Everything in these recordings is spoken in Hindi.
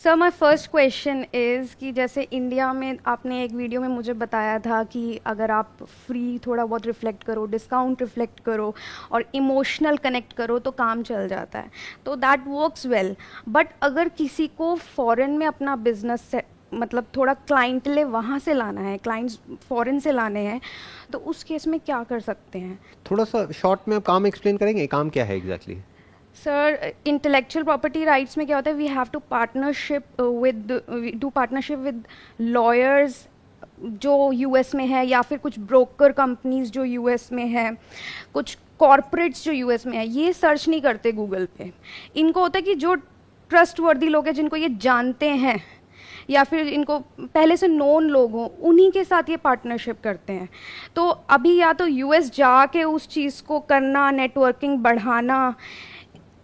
Sir my first question is कि जैसे इंडिया में आपने एक वीडियो में मुझे बताया था कि अगर आप फ्री थोड़ा बहुत रिफ्लेक्ट करो, डिस्काउंट रिफ्लेक्ट करो और इमोशनल कनेक्ट करो तो काम चल जाता है, तो दैट वर्क्स वेल। बट अगर किसी को फॉरेन में अपना बिजनेस से मतलब थोड़ा क्लाइंटले वहाँ से लाना है, क्लाइंट्स फॉरेन से लाने हैं, तो उस केस में क्या कर सकते हैं? थोड़ा सा शॉर्ट में आप काम एक्सप्लेन करेंगे, काम क्या है exactly exactly? Sir intellectual property rights में क्या होता है, we have to partnership with lawyers जो यूएस में है, या फिर कुछ ब्रोकर कंपनीज जो यूएस में है, कुछ कॉरपोरेट्स जो यूएस में है। ये सर्च नहीं करते गूगल पे, इनको होता है कि जो ट्रस्ट वर्दी लोग हैं, जिनको ये जानते हैं या फिर इनको पहले से नोन लोग हों, उन्हीं के साथ ये पार्टनरशिप करते हैं। तो अभी या तो यूएस जाके उस चीज़ को करना, नेटवर्किंग बढ़ाना,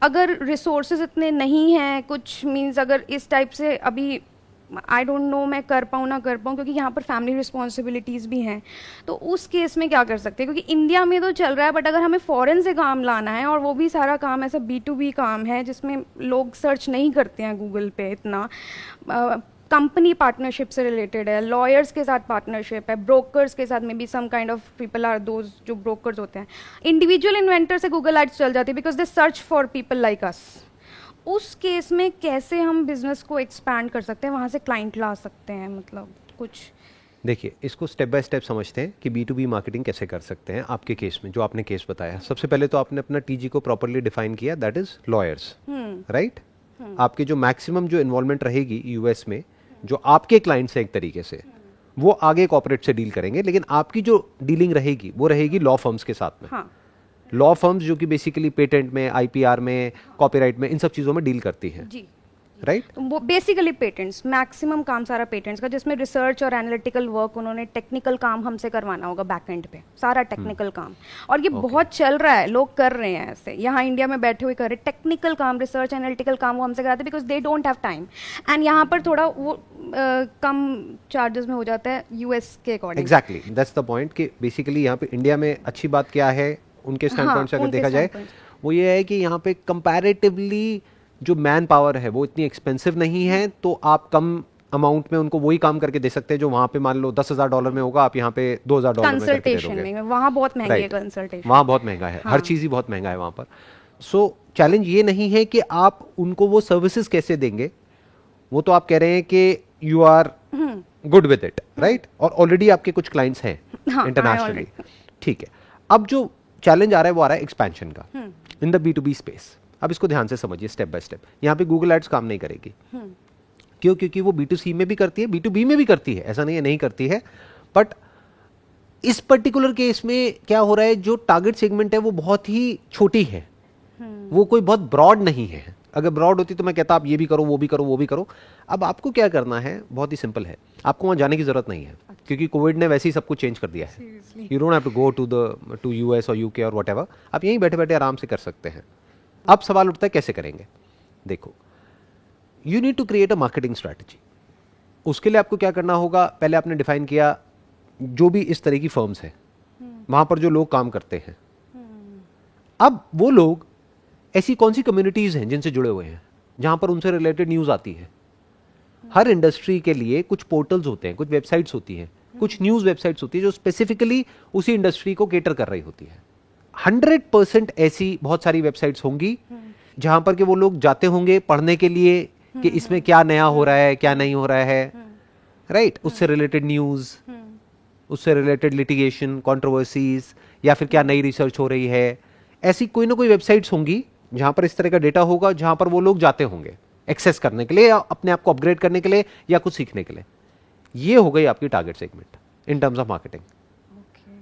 अगर रिसोर्सेज इतने नहीं हैं, कुछ मीन्स अगर इस टाइप से अभी आई डोंट नो मैं कर पाऊँ ना कर पाऊँ, क्योंकि यहाँ पर फैमिली रिस्पॉन्सिबिलिटीज़ भी हैं, तो उस केस में क्या कर सकते हैं? क्योंकि इंडिया में तो चल रहा है, बट अगर हमें फॉरेन से काम लाना है, और वो भी सारा काम ऐसा B2B काम है जिसमें लोग सर्च नहीं करते हैं गूगल पे इतना, कंपनी पार्टनरशिप से रिलेटेड है, लॉयर्स के साथ पार्टनरशिप है, ब्रोकर्स के साथ में भी some kind of people are those जो ब्रोकर्स होते हैं, इंडिविजुअल इन्वेंटर से गूगल एड्स चल जाती है because they search for people like us. उस केस में कैसे हम बिजनेस को एक्सपैंड कर सकते हैं, वहाँ से क्लाइंट ला सकते हैं, मतलब कुछ? देखिए, इसको स्टेप बाय स्टेप समझते हैं कि B2B मार्केटिंग कैसे कर सकते हैं। आपके केस में जो आपने केस बताया, सबसे पहले तो आपने अपना TG को प्रॉपरली डिफाइन किया, दैट इज लॉयर्स, राइट? आपकी जो मैक्सिमम जो इन्वॉल्वमेंट रहेगी यूएस में, जो आपके क्लाइंट से एक तरीके से वो आगे कॉर्पोरेट से डील करेंगे, लेकिन आपकी जो डीलिंग रहेगी वो रहेगी लॉ फर्म्स के साथ में। हाँ, लॉ फर्म्स जो कि बेसिकली पेटेंट में, IPR में, कॉपीराइट में, इन सब चीज़ों में डील करती हैं, जी। राइट? तो वो बेसिकली पेटेंट्स, मैक्सिमम काम सारा पेटेंट्स का, जिसमें रिसर्च और एनालिटिकल वर्क, उन्होंने टेक्निकल काम हमसे करवाना होगा बैक एंड पे, सारा टेक्निकल काम। और ये बहुत चल रहा है, लोग कर रहे हैं ऐसे, यहाँ इंडिया में बैठे हुए कर रहे, टेक्निकल काम, रिसर्च एनालिटिकल काम वो हमसे कराते हैं because they don't have time, and यहाँ पर थोड़ा वो कम चार्जेस में हो जाता है यूएस के according. Exactly, that's the point कि बेसिकली यहाँ पे इंडिया में अच्छी बात क्या है उनके स्टैंड पॉइंट से अगर देखा जाए, वो ये है कि यहाँ पे कंपैरेटिवली जो मैन पावर है वो इतनी एक्सपेंसिव नहीं है, तो आप कम अमाउंट में उनको वही काम करके दे सकते हैं जो वहाँ पे मान लो $10,000 में होगा, आप यहाँ पे $2,000 में करके दे दोगे। में वहाँ बहुत महंगी है कंसल्टेशन, वहाँ बहुत महंगा है, हर चीज़ ही बहुत महंगा है वहाँ पर। सो चैलेंज ये नहीं है कि आप उनको वो सर्विसेज कैसे देंगे, वो तो आप कह रहे हैं कि you are good with it, right? और ऑलरेडी आपके कुछ क्लाइंट्स हैं इंटरनेशनली, ठीक है। अब जो चैलेंज आ रहा है वो आ रहा है एक्सपेंशन का इन द B2B स्पेस। अब इसको ध्यान से समझिए स्टेप बाय स्टेप। यहाँ पे गूगल एड्स काम नहीं करेगी, क्यों? क्योंकि वो B2C में भी करती है, B2B में भी करती है, ऐसा नहीं है नहीं करती है, बट इस पर्टिकुलर केस में क्या हो रहा है, जो टारगेट सेगमेंट है वो बहुत ही छोटी है, वो कोई बहुत ब्रॉड नहीं है। अगर ब्रॉड होती तो मैं कहता आप ये भी करो, वो भी करो, वो भी करो। अब आपको क्या करना है, बहुत ही सिंपल है, आपको वहाँ जाने की जरूरत नहीं है, क्योंकि कोविड ने वैसे ही सब कुछ चेंज कर दिया है। You don't have to go to US और UK और व्हाटएवर, आप यहीं बैठे बैठे आराम से कर सकते हैं। अब सवाल उठता है कैसे करेंगे? देखो, you need to create a marketing strategy. उसके लिए आपको क्या करना होगा, पहले आपने डिफाइन किया जो भी इस तरह की फर्म्स हैं वहां पर जो लोग काम करते हैं। अब वो लोग ऐसी कौन सी कम्युनिटीज हैं जिनसे जुड़े हुए हैं, जहां पर उनसे रिलेटेड न्यूज आती है। हर इंडस्ट्री के लिए कुछ पोर्टल्स होते हैं, कुछ वेबसाइट्स होती हैं, कुछ न्यूज वेबसाइट्स होती है जो स्पेसिफिकली उसी इंडस्ट्री को केटर कर रही होती है। 100% ऐसी बहुत सारी वेबसाइट्स होंगी जहां पर के वो लोग जाते होंगे पढ़ने के लिए कि इसमें क्या नया हो रहा है, क्या नहीं हो रहा है, राइट? उससे रिलेटेड न्यूज, उससे रिलेटेड लिटिगेशन, कंट्रोवर्सीज, या फिर क्या नई रिसर्च हो रही है। ऐसी कोई ना कोई वेबसाइट्स होंगी जहां पर इस तरह का डेटा होगा, जहां पर वो लोग जाते होंगे एक्सेस करने के लिए, या अपने आप को अपग्रेड करने के लिए, या कुछ सीखने के लिए। ये हो गई आपकी target segment in terms of marketing.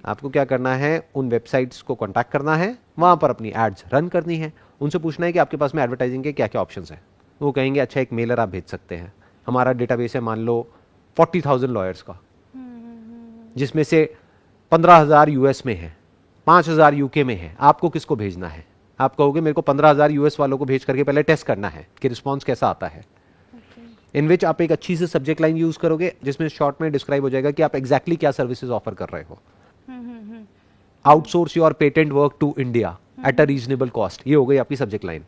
आपको क्या करना है, उन वेबसाइट्स को कांटेक्ट करना है, वहां पर अपनी एड्स रन करनी है, उनसे पूछना है कि आपके पास में एडवर्टाइजिंग के क्या क्या ऑप्शंस हैं। वो कहेंगे अच्छा एक मेलर आप भेज सकते हैं, हमारा डेटाबेस है मान लो 40,000 लॉयर्स का, जिसमें से 15,000 US में है, 5,000 UK में है, आपको किसको भेजना है? आप कहोगे मेरे को 15,000 US वालों को भेज करके पहले टेस्ट करना है कि रिस्पॉन्स कैसा आता है। इन विच आप एक अच्छी सी सब्जेक्ट लाइन यूज करोगे जिसमें शॉर्ट में डिस्क्राइब हो जाएगा कि आप एग्जैक्टली क्या सर्विसेज ऑफर कर रहे हो। Outsource your patent work to India at a reasonable cost, ये हो गई आपकी सब्जेक्ट लाइन।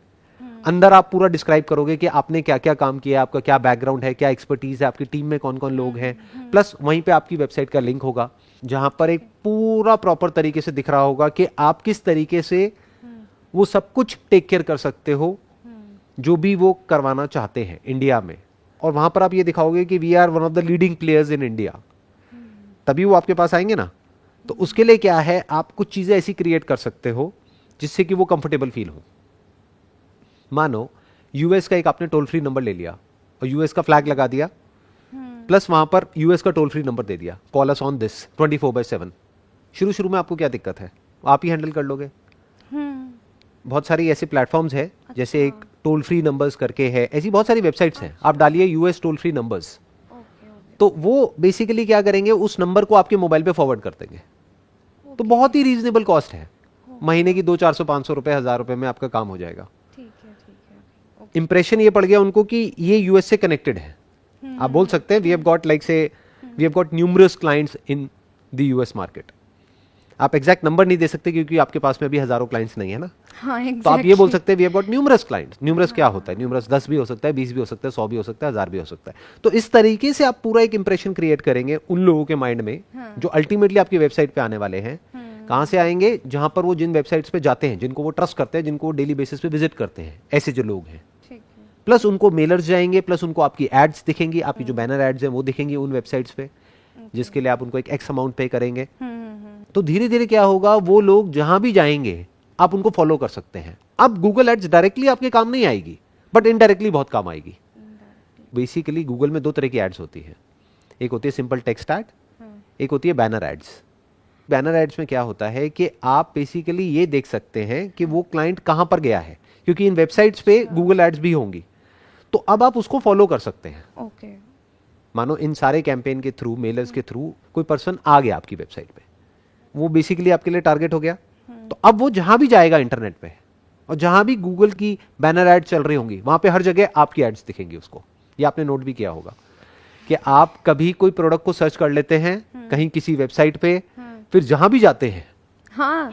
अंदर आप पूरा डिस्क्राइब करोगे कि आपने क्या क्या काम किया, आपका क्या बैकग्राउंड है, क्या एक्सपर्टीज है, आपकी टीम में कौन कौन लोग हैं। प्लस वहीं पे आपकी वेबसाइट का लिंक होगा जहां पर एक पूरा प्रॉपर तरीके से दिख रहा होगा कि आप किस तरीके से वो सब कुछ टेक केयर कर सकते हो जो भी वो करवाना चाहते हैं इंडिया में। और वहां पर आप ये दिखाओगे कि we are one of the leading players in India, तभी वो आपके पास आएंगे ना। तो उसके लिए क्या है, आप कुछ चीजें ऐसी क्रिएट कर सकते हो जिससे कि वो कंफर्टेबल फील हो। मानो यूएस का एक आपने टोल फ्री नंबर ले लिया और यूएस का फ्लैग लगा दिया, प्लस वहां पर यूएस का टोल फ्री नंबर दे दिया, कॉल अस ऑन दिस 24/7। शुरू शुरू में आपको क्या दिक्कत है, आप ही हैंडल कर लोगे। बहुत सारी ऐसे प्लेटफॉर्म्स है, जैसे एक टोल फ्री नंबर्स करके है, ऐसी बहुत सारी वेबसाइट्स हैं। आप डालिए यूएस टोल फ्री नंबर्स, तो वो बेसिकली क्या करेंगे, उस नंबर को आपके मोबाइल पे फॉरवर्ड कर देंगे। तो बहुत ही रीजनेबल कॉस्ट है, महीने की 200-400-500 रुपए, 1000 रुपए में आपका काम हो जाएगा। इंप्रेशन ये पड़ गया उनको कि ये यूएस से कनेक्टेड है। आप बोल सकते हैं we have got numerous clients in the US market. आप एग्जैक्ट नंबर नहीं दे सकते क्योंकि आपके पास में अभी हजारों क्लाइंट्स नहीं है ना। हाँ, exactly. तो आप ये बोल सकते हैं we have got numerous clients. Numerous क्या होता है, न्यूमरस 10 भी हो सकता है, 20 भी हो सकता है, 100 भी हो सकता है, 1000 भी हो सकता है। तो इस तरीके से आप पूरा एक इंप्रेशन क्रिएट करेंगे उन लोगों के माइंड में जो अल्टीमेटली आपकी वेबसाइट पे आने वाले हैं। कहां से आएंगे, जहां पर वो जिन वेबसाइट्स पे जाते हैं, जिनको वो ट्रस्ट करते हैं, जिनको वो डेली बेसिस पे विजिट करते हैं, ऐसे जो लोग हैं। प्लस उनको मेलर्स जाएंगे, प्लस उनको आपकी एड्स दिखेंगी, आपकी जो बैनर एड्स हैं वो दिखेंगी उन वेबसाइट्स पे, जिसके लिए आप उनको एक एक्स अमाउंट पे करेंगे। तो धीरे धीरे क्या होगा, वो लोग जहां भी जाएंगे आप उनको फॉलो कर सकते हैं। अब गूगल एड्स डायरेक्टली आपके काम नहीं आएगी, बट इनडायरेक्टली बहुत काम आएगी। बेसिकली गूगल में दो तरह की एड्स होती है, एक होती है सिंपल टेक्स्ट एड, एक होती है बैनर एड्स। बैनर एड्स में क्या होता है कि आप बेसिकली ये देख सकते हैं कि वो क्लाइंट कहां पर गया है, क्योंकि इन वेबसाइट्स पे गूगल एड्स भी होंगी। तो अब आप उसको फॉलो कर सकते हैं। ओके। मानो इन सारे कैंपेन के थ्रू, मेलर्स के थ्रू कोई पर्सन आ गया आपकी वेबसाइट पे, वो बेसिकली आपके लिए टारगेट हो गया। तो अब वो जहां भी जाएगा इंटरनेट पे और जहां भी गूगल की बैनर एड चल रही होंगी, वहां पे हर जगह आपकी एड्स दिखेंगी उसको। ये आपने नोट भी किया होगा कि आप कभी कोई प्रोडक्ट को सर्च कर लेते हैं कहीं किसी वेबसाइट पे, फिर जहां भी जाते हैं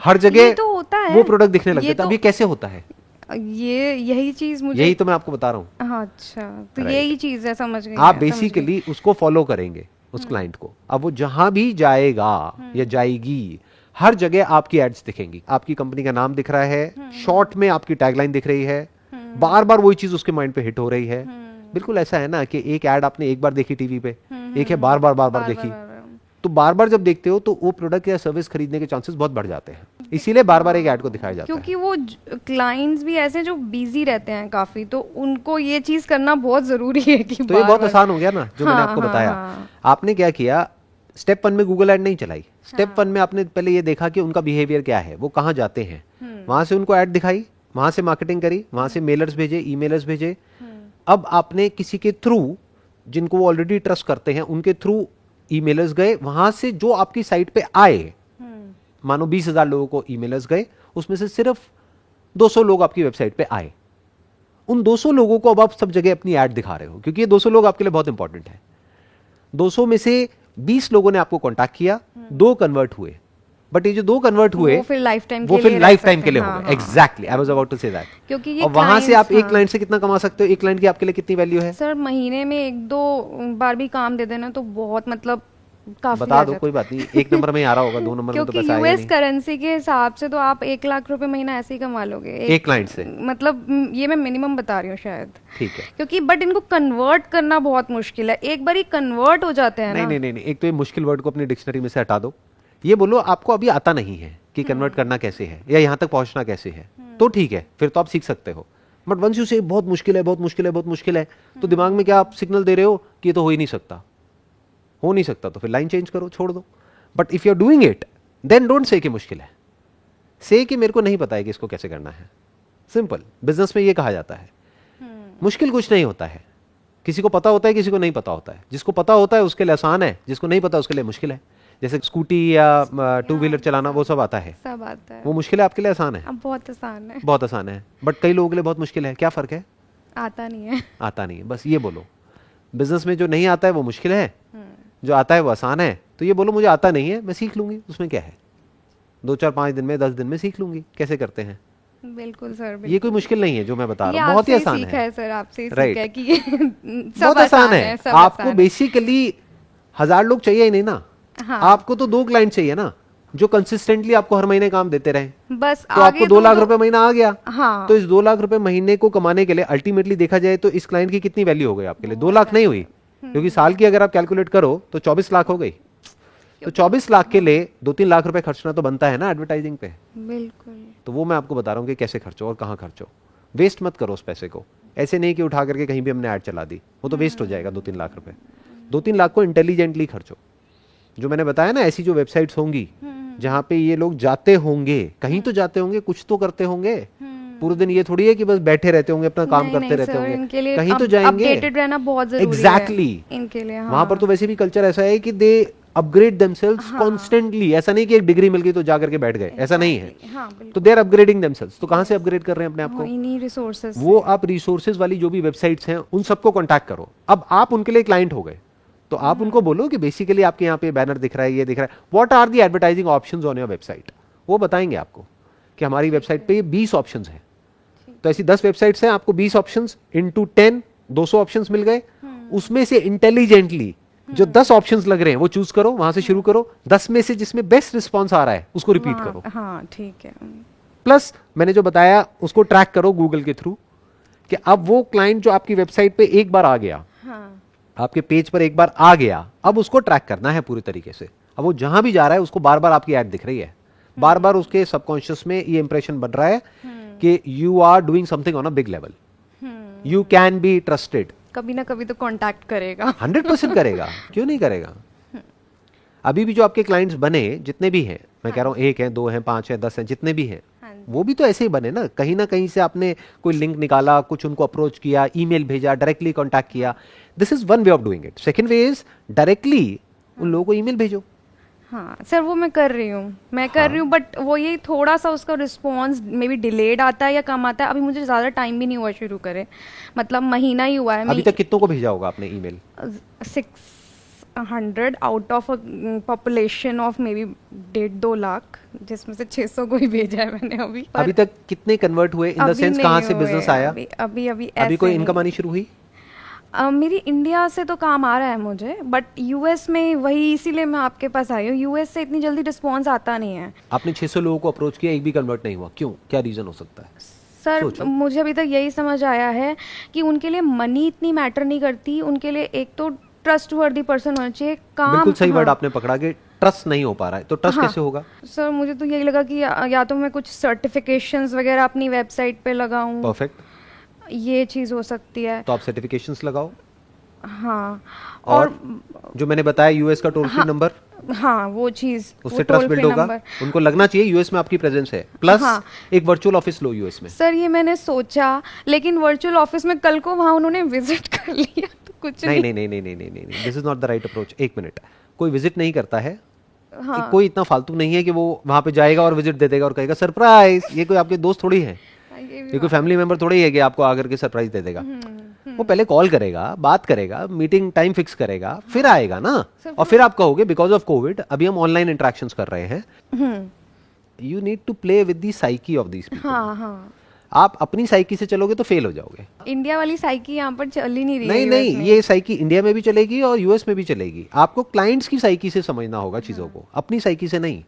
हर जगह तो होता है, वो प्रोडक्ट दिखने लग जाता है। अब ये कैसे होता है, यही चीज मुझे, यही तो मैं आपको बता रहा हूँ। हाँ, अच्छा, तो यही चीज है, समझ गई। आप बेसिकली उसको फॉलो करेंगे उस क्लाइंट को। अब वो जहां भी जाएगा या जाएगी, हर जगह आपकी एड्स दिखेंगी, आपकी कंपनी का नाम दिख रहा है, शॉर्ट में आपकी टैगलाइन दिख रही है, बार बार वही चीज उसके माइंड पे हिट हो रही है। बिल्कुल ऐसा है ना कि एक एड आपने एक बार देखी टीवी पे, एक है बार बार देखी, तो बार बार जब देखते हो तो वो प्रोडक्ट या सर्विस खरीदने के चांसेस बहुत बढ़ जाते हैं। इसीलिए बार बार एक ऐड को दिखाया जाता है, क्योंकि वो क्लाइंट्स भी ऐसे जो बिजी रहते हैं काफी, तो उनको ये चीज करना बहुत जरूरी है कि तो ये बहुत आसान हो गया ना जो मैंने आपको बताया। आपने क्या किया, स्टेप 1 में गूगल ऐड नहीं चलाई। स्टेप 1 में आपने पहले ये देखा कि उनका बिहेवियर क्या है, वो कहाँ जाते हैं, वहां से उनको ऐड दिखाई, वहां से मार्केटिंग करी, वहां से मेलर्स भेजे, ईमेलर्स भेजे। अब आपने किसी के थ्रू, जिनको वो ऑलरेडी ट्रस्ट करते हैं, उनके थ्रू ईमेलर्स गए, वहां से जो आपकी साइट पे आए, मानो 20,000 लोगों को ईमेलर्स गए, उसमें से सिर्फ 200 लोग आपकी वेबसाइट पे आए। उन 200 लोगों को अब आप सब जगह अपनी ऐड दिखा रहे हो, क्योंकि ये 200 लोग आपके लिए बहुत इंपॉर्टेंट है। 200 में से 20 लोगों ने आपको कांटेक्ट किया, 2 कन्वर्ट हुए, बट ये जो 2 कन्वर्ट हुए वो फिर लाइफ टाइम के लिए हो गए। Exactly, I was about to say that. क्योंकि ये और वहां से आप एक क्लाइंट से कितना कमा सकते हो, एक क्लाइंट की आपके लिए कितनी वैल्यू है? सर महीने में 1-2 बार भी काम दे देना तो बहुत, मतलब काफी बता दो, कोई बात नहीं, 1 नंबर में ही आ रहा होगा, 2 नंबर में तो पैसा आएगा नहीं। यूएस करेंसी के हिसाब से तो आप 1 लाख रुपए महीना ऐसे ही कमा लोगे एक क्लाइंट से, मतलब ये मैं मिनिमम बता रही हूँ शायद। ठीक है, क्योंकि बट इनको कन्वर्ट करना बहुत मुश्किल है, एक बार ही कन्वर्ट हो जाते हैं ना। नहीं, एक तो ये मुश्किल वर्ड को अपनी डिक्शनरी में से हटा दो। ये बोलो आपको अभी आता नहीं है कि कन्वर्ट करना कैसे है या यहाँ तक पहुंचना कैसे है, तो ठीक है, फिर तो आप सीख सकते हो। बट वंस यू से बहुत मुश्किल है, बहुत मुश्किल है, बहुत मुश्किल है, तो दिमाग में क्या आप सिग्नल दे रहे हो कि ये तो हो ही नहीं सकता, हो नहीं सकता, तो फिर लाइन चेंज करो, छोड़ दो। But if you are doing it, then don't say कि मुश्किल है, से कि मेरे को नहीं पता है कि इसको कैसे करना है। सिंपल, बिजनेस में ये कहा जाता है, मुश्किल कुछ नहीं होता है। किसी को पता होता है, किसी को नहीं पता होता है। जिसको पता होता है उसके लिए आसान है, जिसको नहीं पता उसके लिए मुश्किल है। जैसे स्कूटी या 2 व्हीलर चलाना, वो सब आता है, सब आता है, वो मुश्किल है, आपके लिए आसान है? अब बहुत आसान है, बहुत आसान है, बट कई लोगों के लिए बहुत मुश्किल है। क्या फर्क है? आता नहीं है, आता नहीं है, बस ये बोलो। बिजनेस में जो नहीं आता है वो मुश्किल है, जो आता है वो आसान है। तो ये बोलो मुझे आता नहीं है, मैं सीख लूंगी, उसमें क्या है, 2-4-5 दिन में, 10 दिन में सीख लूंगी कैसे करते हैं। बिल्कुल सर, ये कोई मुश्किल नहीं है जो मैं बता ये रहा हूँ, बहुत ही आपसे आसान सीखा है सर, आपसे ही Right. सीखा है कि ये सब बहुत आसान है। सब आपको आसान है। बेसिकली 1000 लोग चाहिए ही नहीं ना, हाँ, आपको तो 2 क्लाइंट चाहिए ना जो कंसिस्टेंटली आपको हर महीने काम देते रहे। बस तो आगे आपको 2 लाख रुपए महीना आ गया। हाँ, तो इस 2 लाख रुपए महीने को कमाने के लिए अल्टीमेटली देखा जाए तो इस क्लाइंट की कितनी वैल्यू हो गई आपके लिए? 2 लाख नहीं हुई, क्योंकि साल की अगर आप कैलकुलेट करो तो 24 लाख हो गई। तो 24 लाख के लिए 2-3 लाख रुपए खर्चना तो बनता है ना एडवर्टाइजिंग पे। बिल्कुल। तो वो मैं आपको बता रहा हूँ कि कैसे खर्चो और कहाँ खर्चो। वेस्ट मत करो उस पैसे को, ऐसे नहीं कि उठा करके कहीं भी हमने ऐड चला दी, वो तो वेस्ट हो जाएगा 2-3 लाख रुपए। 2-3 लाख को इंटेलिजेंटली खर्चो। जो मैंने बताया ना, ऐसी जो वेबसाइट्स होंगी जहाँ पे ये लोग जाते होंगे, कहीं तो जाते होंगे, कुछ तो करते होंगे। पूरे दिन ये थोड़ी है कि बस बैठे रहते होंगे, अपना काम करते रहते होंगे, इनके लिए कहीं तो जाएंगे। अपडेटेड रहना बहुत जरूरी एग्जैक्टली है इनके लिए। हाँ। वहां पर तो वैसे भी कल्चर ऐसा है कि दे अपग्रेड देमसेल्व्स कॉन्स्टेंटली। ऐसा नहीं कि एक डिग्री मिल गई तो जाकर के बैठ गए, ऐसा नहीं है। हाँ, तो दे आर अपग्रेडिंग देमसेल्व्स। तो कहां से अपग्रेड कर रहे हैं अपने आप को? इन्हीं रिसोर्सेज। वो आप रिसोर्सेज वाली जो भी वेबसाइट्स हैं उन सबको कांटेक्ट करो। अब आप उनके लिए क्लाइंट हो गए, तो आप उनको बोलो कि बेसिकली आपके यहाँ पे बैनर दिख रहा है, ये दिख रहा है, what are the advertising options on your website. वो बताएंगे आपको कि हमारी वेबसाइट पे ये 20 ऑप्शंस हैं। तो ऐसी 10 वेबसाइट्स हैं, आपको 20 ऑप्शंस इंटू 10 200 ऑप्शंस मिल गए। उसमें से इंटेलिजेंटली जो 10 ऑप्शंस लग रहे हैं वो चूज करो, वहां से शुरू करो। 10 में से जिसमें बेस्ट रिस्पॉन्स आ रहा है उसको रिपीट करो। हाँ, ठीक है। प्लस मैंने जो बताया उसको ट्रैक करो गूगल के थ्रू कि अब वो क्लाइंट जो आपकी वेबसाइट पे एक बार आ गया, हाँ, आपके पेज पर एक बार आ गया, अब उसको ट्रैक करना है पूरी तरीके से। अब वो जहां भी जा रहा है उसको बार बार आपकी ऐड दिख रही है, बार बार उसके सबकॉन्शियस में ये इंप्रेशन बन रहा है कि you are doing something on a big level, you can be trusted. कभी ना कभी तो कांटेक्ट करेगा। 100% करेगा, क्यों नहीं करेगा। अभी भी जो आपके क्लाइंट्स बने जितने भी हैं, मैं कह रहा हूं 1 है, 2 हैं, 5 है, 10 हैं, जितने भी हैं, वो भी तो ऐसे ही बने ना कहीं से आपने कोई लिंक निकाला, कुछ उनको अप्रोच किया, ईमेल भेजा, डायरेक्टली कांटेक्ट किया। This is one way of doing it. Second way is directly उन लोगों को ईमेल भेजो। हाँ सर, वो मैं कर रही हूँ, बट वो ये थोड़ा सा उसका रिस्पॉन्स मे बी डिलेड आता है या कम आता है। अभी मुझे ज़्यादा टाइम भी नहीं हुआ शुरू करे, मतलब महीना ही हुआ है। अभी तक कितनों को भेजा होगा आपने email? 600 out of population of may be 1.5-2 lakh, जिसमें से 600 को ही भेजा है मैंने अभी। अभी तक कितने कन्वर्ट हुए इन द सेंस, कहाँ से बिजनेस आया? अभी कोई इनकम आनी शुरू हुई? मेरी इंडिया से तो काम आ रहा है मुझे, बट यूएस में वही, इसीलिए मैं आपके पास आई हूँ। यूएस से इतनी जल्दी रिस्पॉन्स आता नहीं है। आपने 600 लोगों को अप्रोच किया, एक भी कन्वर्ट नहीं हुआ, क्यों? क्या रीजन हो सकता है? सर मुझे अभी तक यही समझ आया है कि उनके लिए मनी इतनी मैटर नहीं करती। उनके लिए एक तो ट्रस्टवर्दी पर्सन होना चाहिए। काम बिल्कुल सही वर्ड हाँ, आपने पकड़ा कि ट्रस्ट नहीं हो पा रहा है, तो ट्रस्ट हाँ, कैसे होगा? सर मुझे तो यही लगा कि या तो मैं कुछ सर्टिफिकेशंस वगैरह अपनी वेबसाइट पे लगाऊं, परफेक्ट, ये चीज़ हो सकती है। तो आप सर्टिफिकेशंस लगाओ। हाँ, और जो मैंने बताया यूएस का टोल फ्री नंबर, हाँ वो चीज़, उससे ट्रस्ट बिल्ड होगा। उनको लगना चाहिए यूएस में आपकी प्रेजेंस है। प्लस हाँ, एक वर्चुअल ऑफिस लो यूएस में। सर ये मैंने सोचा, लेकिन वर्चुअल ऑफिस में कल को वहाँ उन्होंने विजिट कर लिया तो कुछ नहीं नहीं नहीं नहीं नहीं नहीं नहीं, this is not the right approach. एक मिनट, कोई विजिट नहीं करता है। हाँ, कोई इतना फालतू नहीं है कि वो वहां पे जाएगा और विजिट दे देगा और कहेगा सरप्राइज। ये कोई आपके दोस्त थोड़ी है, ये कोई फैमिली मेंबर थोड़ी है कि आपको आकर के सरप्राइज दे देगा। वो पहले कॉल करेगा, बात करेगा, मीटिंग टाइम फिक्स करेगा, फिर आएगा ना। और फिर आप कहोगे बिकॉज ऑफ कोविड अभी हम ऑनलाइन इंटरेक्शंस कर रहे हैं। You need to play with the psyche of these people. हाँ, हाँ, आप अपनी साइकी से चलोगे तो फेल हो जाओगे। इंडिया वाली साइकी यहाँ पर चल ही नहीं रही नहीं है नहीं, US में। ये साइकी इंडिया में भी चलेगी और यूएस में भी चलेगी। आपको क्लाइंट्स की साइकी से समझना होगा चीजों को, अपनी साइकी से नहीं।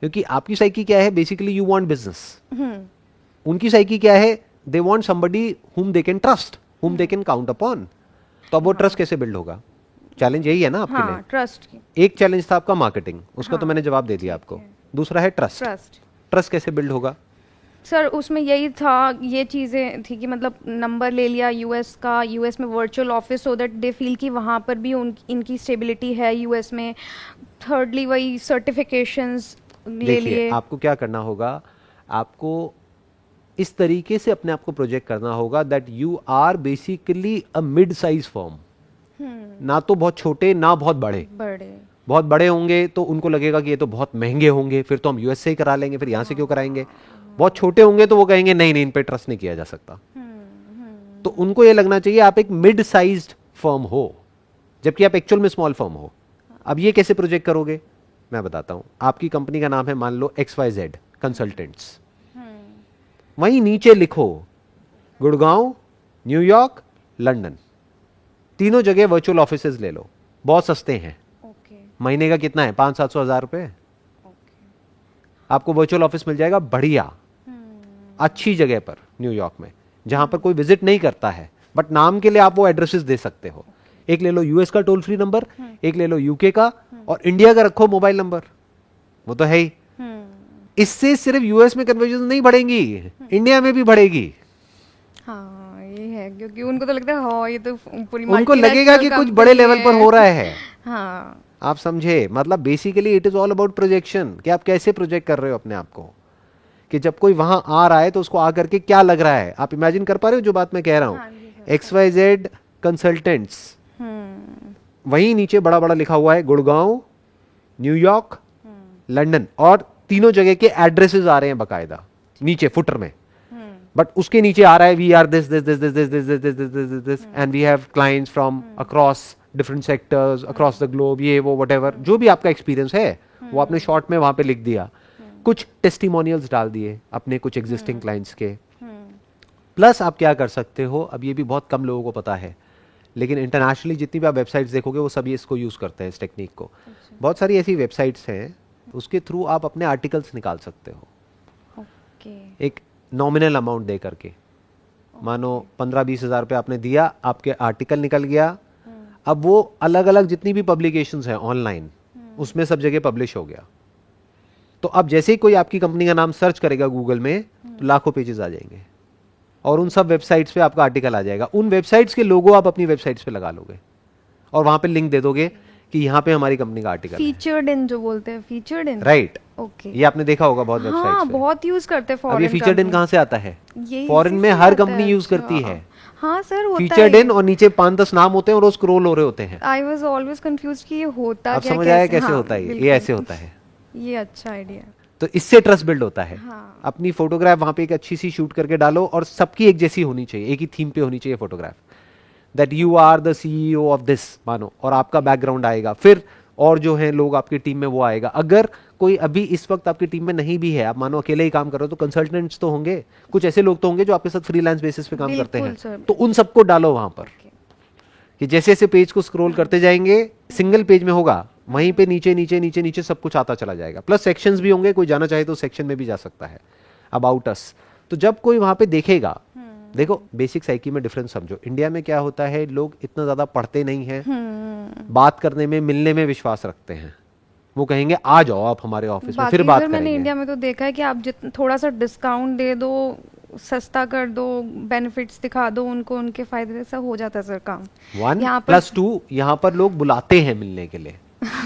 क्योंकि आपकी साइकी क्या है? Basically you want business. उनकी साइकी क्या है? They want somebody whom they can trust, हुम दे कैन काउंट अपॉन। तो अब वो ट्रस्ट कैसे बिल्ड होगा? चैलेंज यही है ना आपके हाँ, लिए। ट्रस्ट की। एक चैलेंज था आपका मार्केटिंग, उसका तो मैंने जवाब दे दिया आपको। दूसरा है ट्रस्ट। ट्रस्ट कैसे बिल्ड होगा? सर उसमें यही था, ये चीज़ें थी कि मतलब नंबर ले लिया यूएस का, यूएस में virtual office, so that they feel कि वहाँ पर भी इनकी स्टेबिलिटी है यूएस में। थर्डली वही सर्टिफिकेशंस ले लिए। आपको क्या करना होगा? आपको इस तरीके से अपने आप को प्रोजेक्ट करना होगा that you are basically a mid size firm. ना तो बहुत छोटे ना बहुत बड़े। बहुत बड़े होंगे तो उनको लगेगा कि ये तो बहुत महंगे होंगे, फिर तो हम यूएस से ही करा लेंगे, फिर यहाँ से क्यों कराएंगे। बहुत छोटे होंगे तो वो कहेंगे नहीं नहीं, इन पे ट्रस्ट नहीं किया जा सकता। तो उनको ये लगना चाहिए आप एक मिड साइज्ड फर्म हो, जबकि आप एक्चुअल में स्मॉल फर्म हो। अब ये कैसे प्रोजेक्ट करोगे मैं बताता हूं। आपकी कंपनी का नाम है मान लो XYZ कंसल्टेंट्स। वहीं नीचे लिखो गुड़गांव, न्यूयॉर्क, लंदन, तीनों जगह वर्चुअल ऑफिसेज ले लो, बहुत सस्ते हैं। ओके महीने का कितना है, 500-700 हज़ार रुपए, ओके आपको वर्चुअल ऑफिस मिल जाएगा बढ़िया, अच्छी जगह पर न्यूयॉर्क में, जहां पर कोई विजिट नहीं करता है, बट नाम के लिए आप वो एड्रेसेस दे सकते हो। एक ले लो यूएस का टोल फ्री नंबर, एक ले लो यूके का, और इंडिया का रखो मोबाइल नंबर, वो तो है ही। इससे सिर्फ यूएस में कन्वर्जन नहीं बढ़ेंगी, इंडिया में भी बढ़ेगी। हाँ ये है, क्योंकि उनको तो लगता है हाँ ये तो पूरी उनको लगेगा कि multinational कुछ बड़े company लेवल पर है। हो रहा है। हाँ आप समझे, मतलब basically it is all about projection, कि आप कैसे प्रोजेक्ट कर रहे हो अपने आप को, कि जब कोई वहां आ रहा है तो उसको आकर के क्या लग रहा है। आप इमेजिन कर पा रहे हो जो बात मैं कह रहा हाँ हूँ। जी सर। XYZ कंसल्टेंट्स, वहीं नीचे बड़ा बड़ा लिखा हुआ है गुड़गांव, न्यूयॉर्क, लंदन, और तीनों जगह के एड्रेसेस आ रहे हैं बकायदा नीचे फुटर में। बट उसके नीचे आ रहा है we are this this this this this this this this this this this and we have clients from across different sectors across the globe, ये वो वटेवर जो भी आपका एक्सपीरियंस है वो आपने शॉर्ट में वहां पे लिख दिया। कुछ टेस्टिमोनियल्स डाल दिए अपने कुछ एग्जिस्टिंग क्लाइंट्स के। प्लस आप क्या कर सकते हो, अब ये भी बहुत कम लोगों को पता है, लेकिन इंटरनेशनली जितनी भी आप वेबसाइट्स देखोगे वो सभी इसको यूज करते हैं, इस टेक्निक को। बहुत सारी ऐसी वेबसाइट्स हैं, उसके थ्रू आप अपने आर्टिकल्स निकाल सकते हो ओके एक नॉमिनल अमाउंट दे करके। मानो 15-20 हज़ार रुपये आपने दिया, आपके आर्टिकल निकल गया। अब वो अलग अलग जितनी भी पब्लिकेशंस हैं ऑनलाइन, उसमें सब जगह पब्लिश हो गया। तो अब जैसे ही कोई आपकी कंपनी का नाम सर्च करेगा गूगल में, तो लाखों पेजेस आ जाएंगे और उन सब वेबसाइट्स पे आपका आर्टिकल आ जाएगा। उन वेबसाइट्स के लोगो आप अपनी वेबसाइट्स पे लगा लोगे और वहां पे लिंक दे दोगे कि यहाँ पे हमारी कंपनी का आर्टिकल है। फीचर्ड इन जो बोलते हैं, फीचर्ड इन। राइट, ओके ये आपने देखा होगा बहुत हाँ वेबसाइट्स पे। बहुत यूज करते हैं अब ये फॉरेन फीचर्ड इन कहाँ से आता है? फॉरेन में हर कंपनी यूज करती है हाँ सर होता फीचर्ड है। इन, और नीचे 5-10 नाम होते हैं और वो स्क्रॉल हो रहे होते हैं। आई वाज ऑलवेज कंफ्यूज कि ये होता अब क्या, समझ आया कैसे हाँ, होता है ये बिल्कुल। ऐसे होता है। ये अच्छा आइडिया। तो इससे ट्रस्ट बिल्ड होता है। हाँ। अपनी फोटोग्राफ वहां पे एक अच्छी सी शूट करके डालो और सबकी एक जैसी होनी चाहिए, एक ही थीम पे होनी चाहिए photograph, that you are the CEO of this मानो, और आपका बैकग्राउंड आएगा। फिर और जो है लोग आपकी टीम में वो आएगा। अगर कोई अभी इस वक्त आपकी टीम में नहीं भी है, आप मानो अकेले ही काम कर रहे हो, तो कंसल्टेंट्स तो होंगे, कुछ ऐसे लोग तो होंगे जो आपके साथ फ्रीलांस बेसिस पे काम करते बिल्कुल हैं, सर। तो उन सबको डालो वहां पर, कि जैसे जैसे पेज को स्क्रॉल करते जाएंगे, सिंगल पेज में होगा, वहीं पे नीचे नीचे नीचे नीचे सब कुछ आता चला जाएगा। प्लस सेक्शंस भी होंगे, कोई जाना चाहे तो सेक्शन में भी जा सकता है, अबाउट अस। तो जब कोई वहां पे देखेगा, देखो बेसिक साइकी में डिफरेंस समझो। इंडिया में क्या होता है, लोग इतना ज्यादा पढ़ते नहीं हैं, बात करने में मिलने में विश्वास रखते हैं। वो कहेंगे आ जाओ आप हमारे ऑफिस में, फिर बाकी बात सर मैंने करेंगे। इंडिया में तो देखा है कि आप थोड़ा सा डिस्काउंट दे दो, सस्ता कर दो, बेनिफिट्स दिखा दो उनको, उनके फायदे से हो जाता है सर काम। 1 + 2 यहाँ पर लोग बुलाते हैं मिलने के लिए,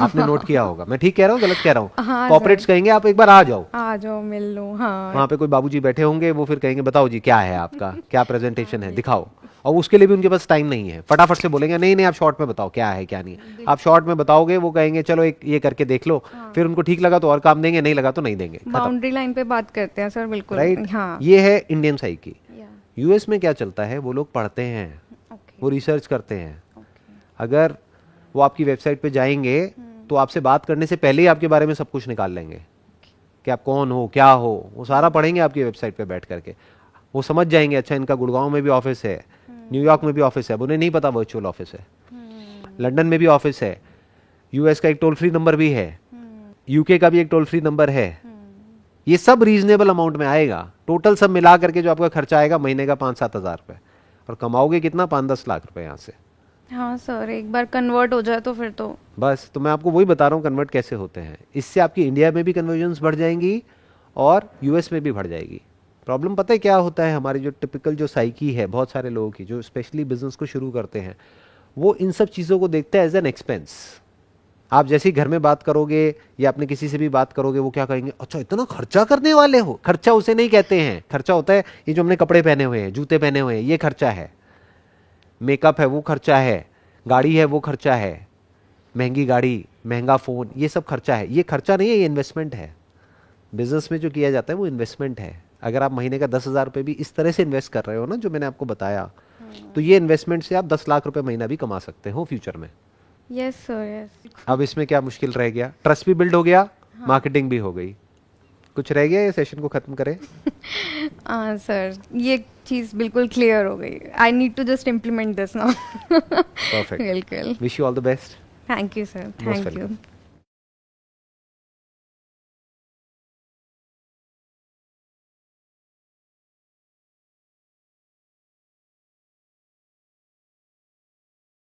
आपने नोट किया होगा। मैं ठीक कह रहा हूँ गलत कह रहा हूँ? हाँ कॉर्पोरेट्स सर। कहेंगे आप एक बार आ जाओ, आ जाओ मिल लो। हाँ वहां पे कोई बाबूजी बैठे होंगे, वो फिर कहेंगे बताओ जी क्या है आपका, क्या प्रेजेंटेशन है, दिखाओ। और उसके लिए भी उनके पास टाइम नहीं है, फटाफट से बोलेंगे नहीं नहीं आप शॉर्ट में बताओ क्या है क्या नहीं है। आप शॉर्ट में बताओगे, वो कहेंगे चलो एक ये करके देख लो, फिर उनको ठीक लगा तो और काम देंगे, नहीं लगा तो नहीं देंगे, खत्म। बाउंड्री लाइन पे बात करते हैं सर, बिल्कुल। राइट, हाँ ये है इंडियन साइकी। या, यूएस में क्या चलता है, वो लोग पढ़ते हैं, ओके वो रिसर्च करते हैं। ओके अगर वो आपकी वेबसाइट पे जाएंगे तो आपसे बात करने से पहले ही आपके बारे में सब कुछ निकाल लेंगे, कि आप कौन हो क्या हो, वो सारा पढ़ेंगे आपकी वेबसाइट पे बैठ करके। वो समझ जाएंगे अच्छा इनका गुड़गांव में भी ऑफिस है, न्यूयॉर्क में भी ऑफिस है, अब उन्हें नहीं पता वर्चुअल ऑफिस है, लंदन में भी ऑफिस है, यूएस का एक टोल फ्री नंबर भी है, यूके का भी एक टोल फ्री नंबर है। ये सब रीजनेबल अमाउंट में आएगा। टोटल सब मिला करके जो आपका खर्चा आएगा महीने का 5-7 हज़ार रुपए, और कमाओगे कितना, 5-10 लाख रुपए यहाँ से। हाँ सर, एक बार कन्वर्ट हो जाए तो फिर तो बस, तो मैं आपको वही बता रहा हूँ कन्वर्ट कैसे होते हैं। इससे आपकी इंडिया में भी कन्वर्जन्स बढ़ जाएंगी और यूएस में भी बढ़ जाएगी। प्रॉब्लम पता है क्या होता है, हमारी जो टिपिकल जो साइकी है बहुत सारे लोगों की, जो स्पेशली बिजनेस को शुरू करते हैं, वो इन सब चीज़ों को देखते हैं एज एन एक्सपेंस। आप जैसे ही घर में बात करोगे या अपने किसी से भी बात करोगे, वो क्या कहेंगे, अच्छा इतना खर्चा करने वाले हो। खर्चा उसे नहीं कहते हैं, खर्चा होता है ये जो हमने कपड़े पहने हुए हैं, जूते पहने हुए हैं, ये खर्चा है। मेकअप है वो खर्चा है, गाड़ी है वो खर्चा है, महंगी गाड़ी, महंगा फ़ोन, ये सब खर्चा है। ये खर्चा नहीं है, ये इन्वेस्टमेंट है। बिजनेस में जो किया जाता है वो इन्वेस्टमेंट है। अगर आप महीने का 10,000 रुपये भी इस तरह से इन्वेस्ट कर रहे हो ना, जो मैंने आपको बताया, तो ये इन्वेस्टमेंट से आप 10 लाख रुपए महीना भी कमा सकते हो फ्यूचर में। Yes sir yes. अब इसमें क्या मुश्किल रह गया, ट्रस्ट भी बिल्ड हो गया, मार्केटिंग भी हो गई। कुछ रह गया, ये सेशन को खत्म करें? हाँ सर, ये चीज़ बिल्कुल क्लियर हो गई. I need to just implement this now. Perfect. बिल्कुल. Wish you all the best. Thank you sir. Most thank welcome. You.